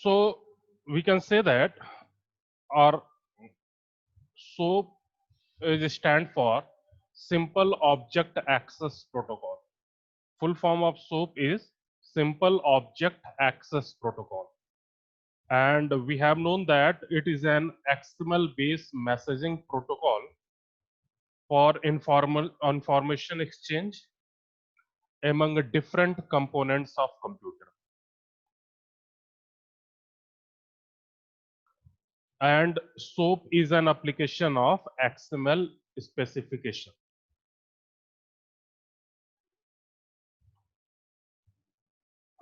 So we can say that our SOAP is stand for Simple Object Access Protocol. Full form of SOAP is Simple Object Access Protocol. And we have known that it is an XML-based messaging protocol for information exchange among different components of computer. And SOAP is an application of XML specification.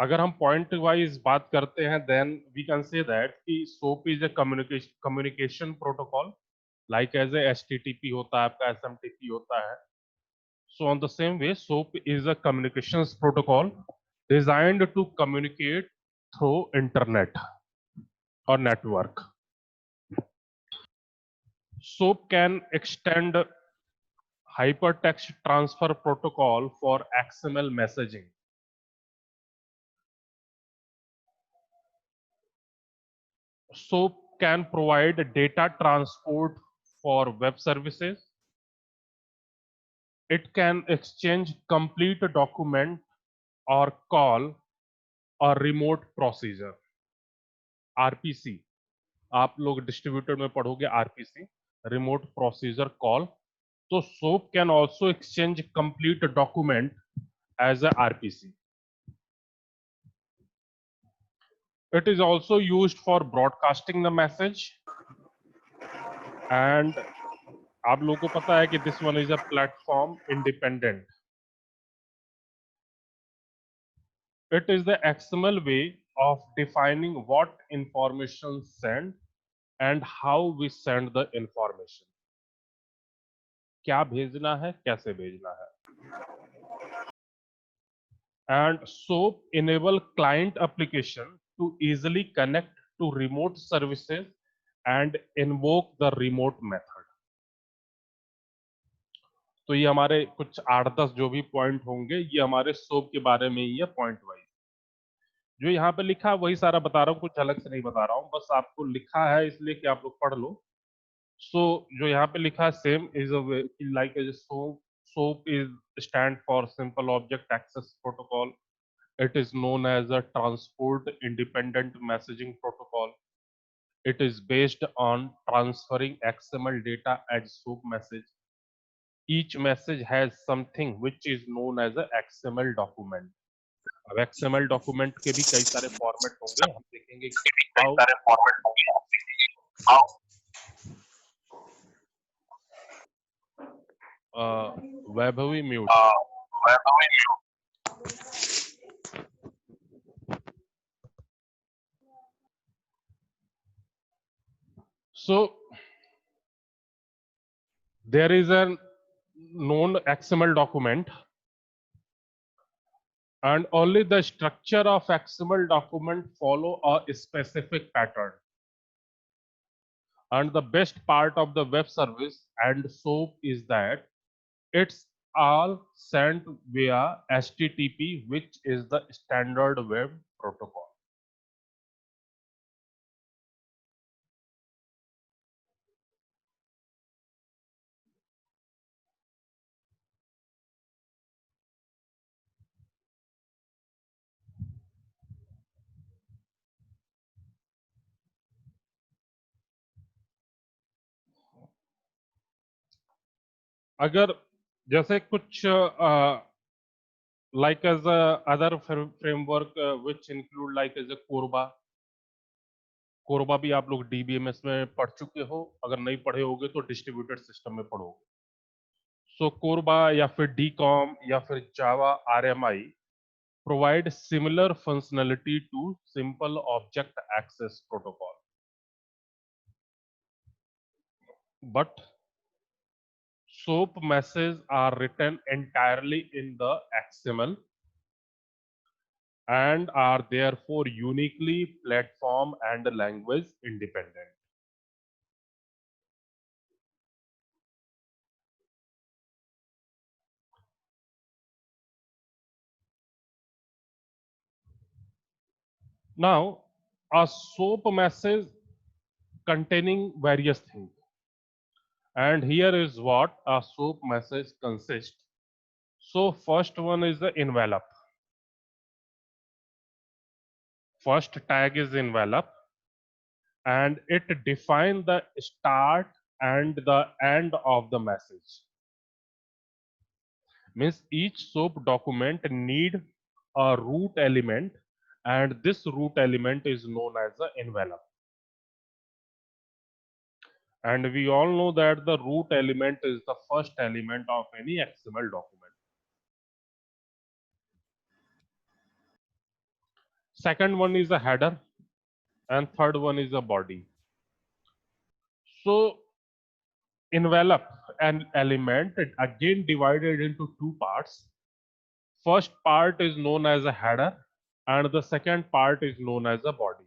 अगर हम point wise बात करते हैं then we can say that कि SOAP is a communication protocol like as a HTTP होता है, आपका SMTP होता है. So on the same way, SOAP is a communications protocol designed to communicate through internet or network. SOAP can extend hypertext transfer protocol for XML messaging. SOAP can provide data transport for web services. It can exchange complete document or call or remote procedure. RPC, आप लोग distributor में पढ़ोगे RPC, remote procedure call. So SOAP can also exchange complete document as a RPC. It is also used for broadcasting the message. And आप लोगों को पता है कि this one is a platform independent. It is the XML way of defining what information send and how we send the information. क्या भेजना है, कैसे भेजना है. And SOAP enable client application to easily connect to remote services and invoke the remote method. तो ये हमारे कुछ 8-10 जो भी पॉइंट होंगे ये हमारे SOAP के बारे में ही है पॉइंट वाइज. जो यहाँ पे लिखा है वही सारा बता रहा हूँ, कुछ अलग से नहीं बता रहा हूँ, बस आपको लिखा है इसलिए कि आप लोग पढ़ लो. सो जो यहाँ पे लिखा है same is like SOAP is stand for Simple Object Access Protocol. It is known as a transport independent messaging protocol. It is based on transferring XML data as SOAP message. Each message has something which is known as a XML document. अब XML document के भी कई सारे format होंगे, हम देखेंगे Vaibhavi mute. So there is a known XML document, and only the structure of XML document follow a specific pattern. And the best part of the web service and SOAP is that it's all sent via HTTP, which is the standard web protocol. अगर जैसे कुछ like as a other framework which include like as a Korba भी आप लोग DBMS में पढ़ चुके हो, अगर नहीं पढ़े होगे तो डिस्ट्रीब्यूटेड सिस्टम में पढ़ोगे. सो कोरबा या फिर DCOM या फिर जावा RMI provide similar functionality to Simple Object Access Protocol. But SOAP messages are written entirely in the XML and are therefore uniquely platform and language independent. Now, a soap message containing various things. And here is what a soap message consists. So first one is the envelope. First tag is envelope, and it defines the start and the end of the message. Means each soap document need a root element, and this root element is known as the envelope. And we all know that the root element is the first element of any XML document. Second one is a header, and third one is a body. So envelope an element again divided into two parts. First part is known as a header, and the second part is known as a body.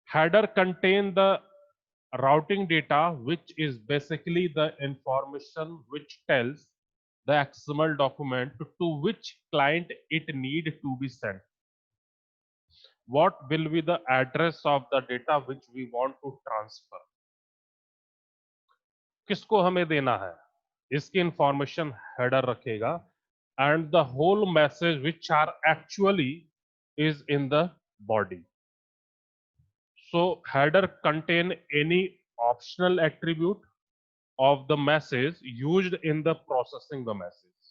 Header contain the routing data, which is basically the information which tells the XML document to which client it need to be sent. What will be the address of the data which we want to transfer? किसको हमें देना है? इसकी information header रखेगा, and the whole message which are actually is in the body. So header contain any optional attribute of the message used in the processing the message.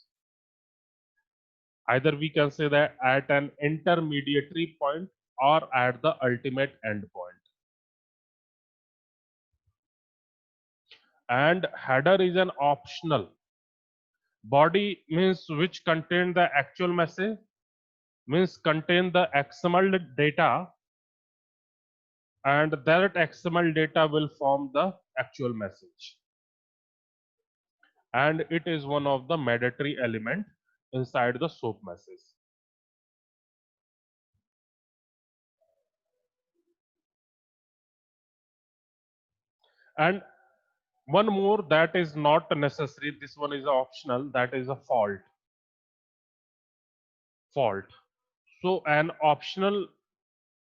Either we can say that at an intermediary point or at the ultimate endpoint. And header is an optional. Body means which contain the actual message, means contain the XML data, and that XML data will form the actual message. And it is one of the mandatory element inside the SOAP message. And one more that is not necessary, this one is optional, that is a fault. So an optional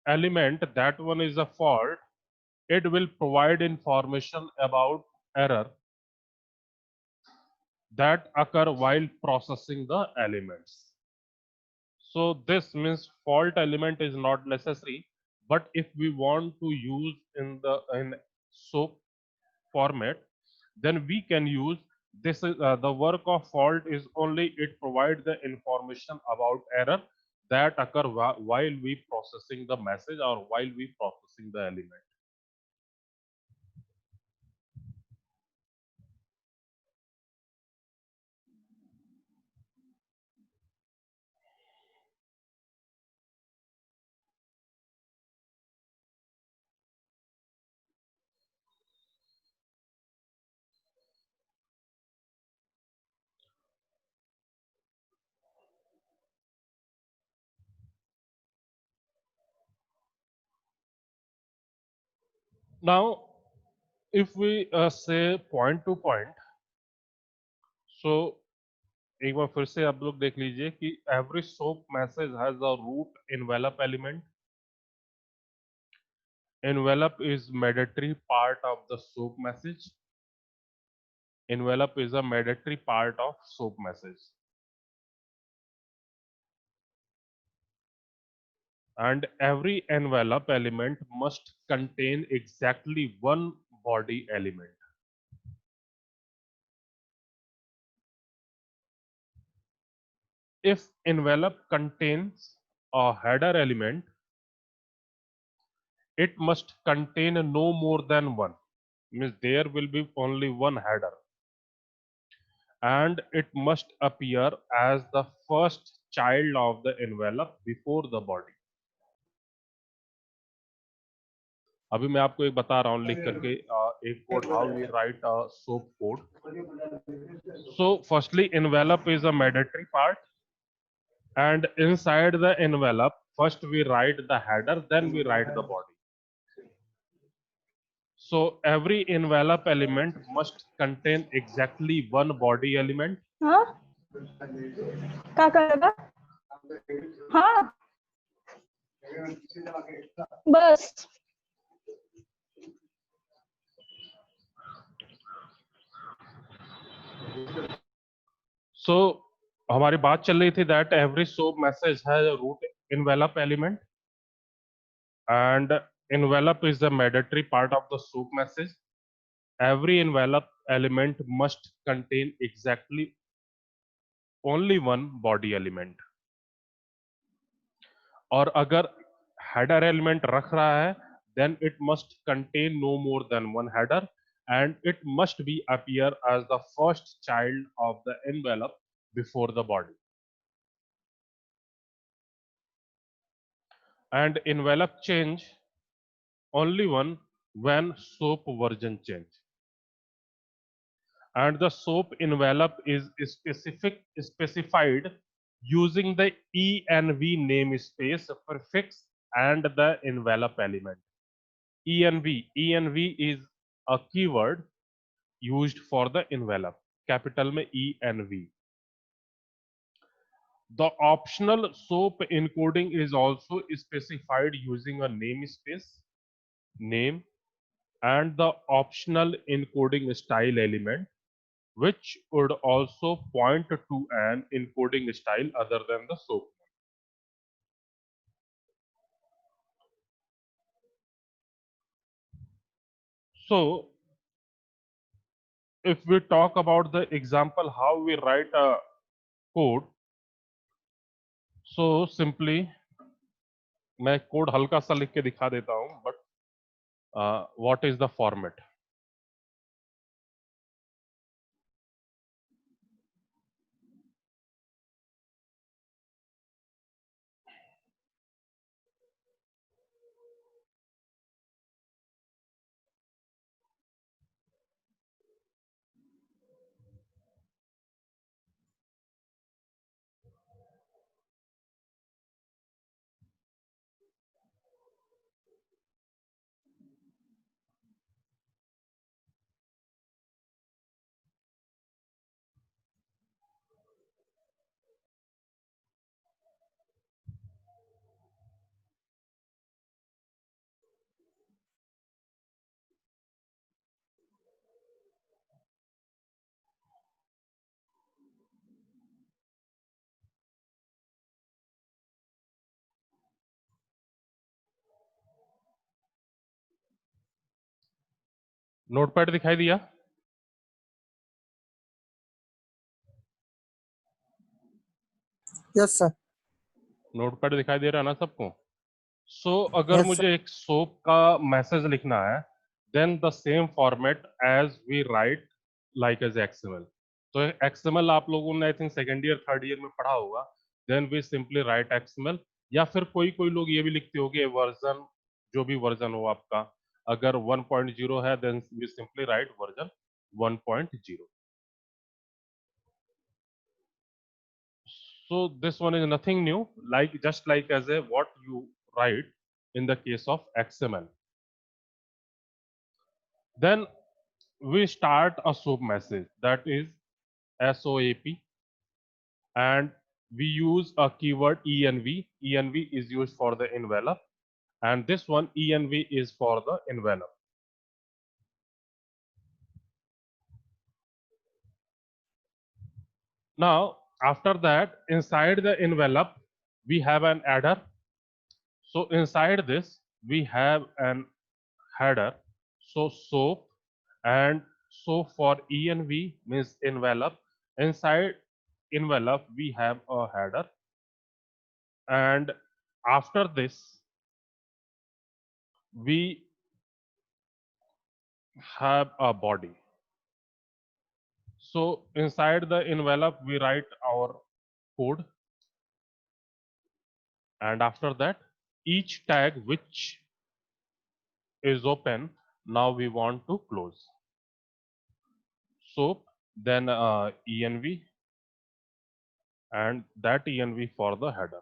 element, that one is a fault. It will provide information about error that occur while processing the elements. So this means fault element is not necessary, but if we want to use in SOAP format, then we can use this. Is the work of fault is only it provides the information about error that occur while we processing the message or while we processing the element. Now, if we say point to point, so एक बार फिर से आप लोग देख लीजिए कि every SOAP message has a root envelope element. Envelope is mandatory part of the SOAP message. Envelope is a mandatory part of SOAP message. And every envelope element must contain exactly one body element. If envelope contains a header element, it must contain no more than one. Means there will be only one header. And it must appear as the first child of the envelope before the body. अभी मैं आपको एक बता रहा हूँ लिख करके एक code how we write a SOAP code. So firstly, envelope is a mandatory part, and inside the envelope, first we write the header, then we write the body. So every envelope element must contain exactly one body element. हाँ क्या करेगा हाँ बस सो हमारी बात चल रही थी that every SOAP message has a root envelope element and envelope is the mandatory part of the soap message. Every envelope element must contain exactly only one body element. और अगर header element रख रहा है then it must contain no more than one header and it must be appear as the first child of the envelope before the body. And envelope change only one when soap version change. And the soap envelope is specified using the env namespace prefix and the envelope element. env is a keyword used for the envelope, capital में env. The optional soap encoding is also specified using a namespace name and the optional encoding style element, which would also point to an encoding style other than the soap. So, if we talk about the example how we write a code, so simply मैं code हल्का सा लिख के दिखा देता हूं, but what is the format? Notepad दिखाई दिया? Yes sir. नोटपैड दिखाई दे रहा है ना सबको? सो अगर Yes, मुझे एक सोप का मैसेज लिखना है then the same format as we write like as XML. तो एक्सएमएल आप लोगों ने I think second year third year में पढ़ा होगा. Then we simply write XML, या फिर कोई कोई लोग ये भी लिखते होंगे वर्जन, जो भी वर्जन हो आपका. अगर 1.0 है then we simply write version 1.0. So this one is nothing new, like just like as a what you write in the case of XML. Then we start a SOAP message, that is SOAP, and we use a keyword env. Env is used for the envelope, and this one env is for the envelope. Now after that, inside the envelope we have an header. So inside this we have an header, so soap, and so for env means envelope. Inside envelope we have a header, and after this we have a body. So inside the envelope we write our code, and after that each tag which is open, now we want to close. So then env, and that env for the header.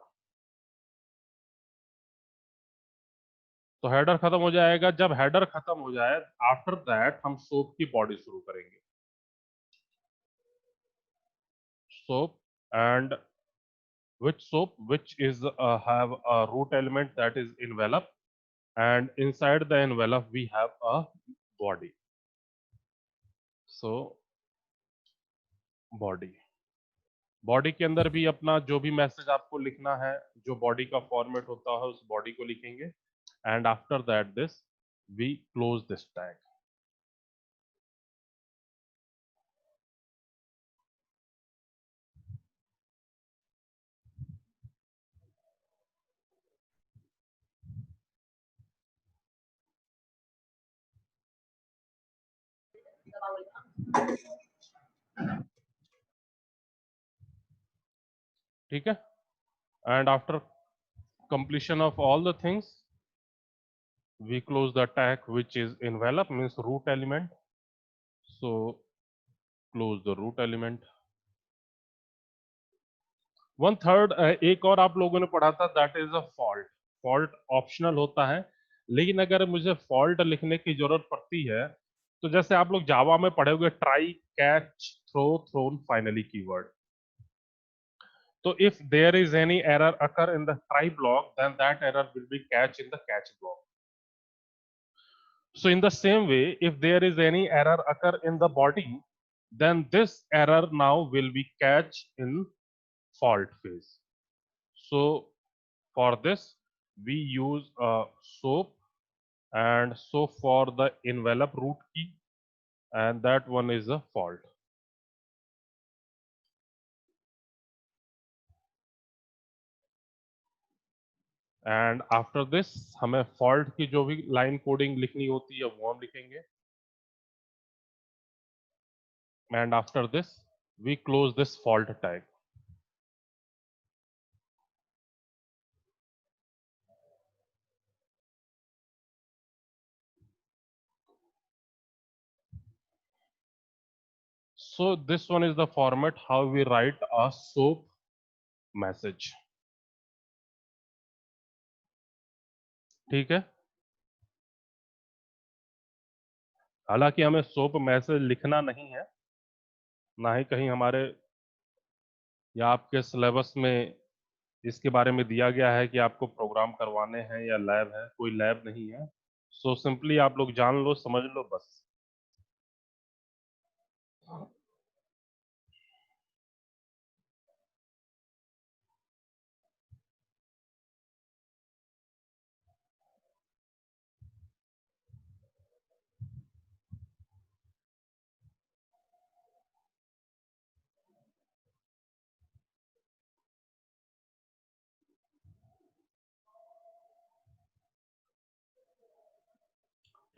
तो header खत्म हो जाएगा. जब header खत्म हो जाए after that हम soap की बॉडी शुरू करेंगे. Soap, and which soap, which is have a root element that is envelope, and inside the envelope we have a body. So body के अंदर भी अपना जो भी मैसेज आपको लिखना है, जो बॉडी का फॉर्मेट होता है उस बॉडी को लिखेंगे, and after that this we close this tag. ठीक है, and after completion of all the things we close the tag which is envelope, means root element. So close the root element. One third एक और आप लोगों ने पढ़ा था, that is a fault. Fault optional होता है, लेकिन अगर मुझे फॉल्ट लिखने की जरूरत पड़ती है तो जैसे आप लोग जावा में पढ़े होंगे try, catch, throw, thrown, finally keyword. So if there is any error occur in the try block, then that error will be catch in the catch block. So in the same way, if there is any error occur in the body, then this error now will be catch in fault phase. So for this we use a soap, and so for the envelope root key, and that one is a fault. And after this हमें fault की जो भी line coding लिखनी होती है वो हम लिखेंगे, and after this we close this fault tag. So this one is the format how we write a SOAP message. ठीक है, हालांकि हमें SOAP मैसेज लिखना नहीं है, ना ही कहीं हमारे या आपके सिलेबस में इसके बारे में दिया गया है कि आपको प्रोग्राम करवाने हैं या लैब है, कोई लैब नहीं है. सो सिंपली आप लोग जान लो, समझ लो बस.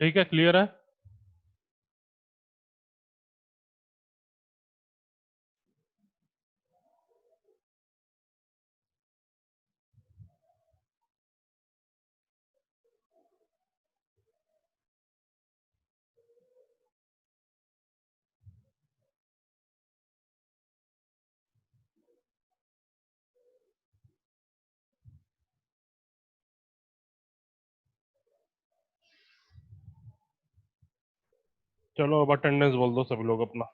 ठीक है, क्लियर है. चलो अब अटेंडेंस बोल दो सभी लोग अपना.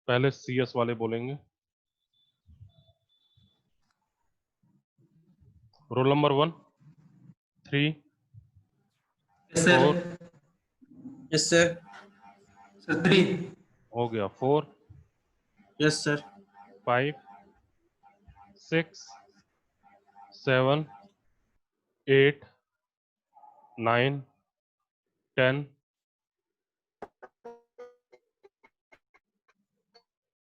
पहले CS वाले बोलेंगे. Roll number 1, 3, Yes, sir. 4, Yes, sir. Sir, 3. हो गया 4, Yes, sir. 5, 6, 7, 8, 9, 10,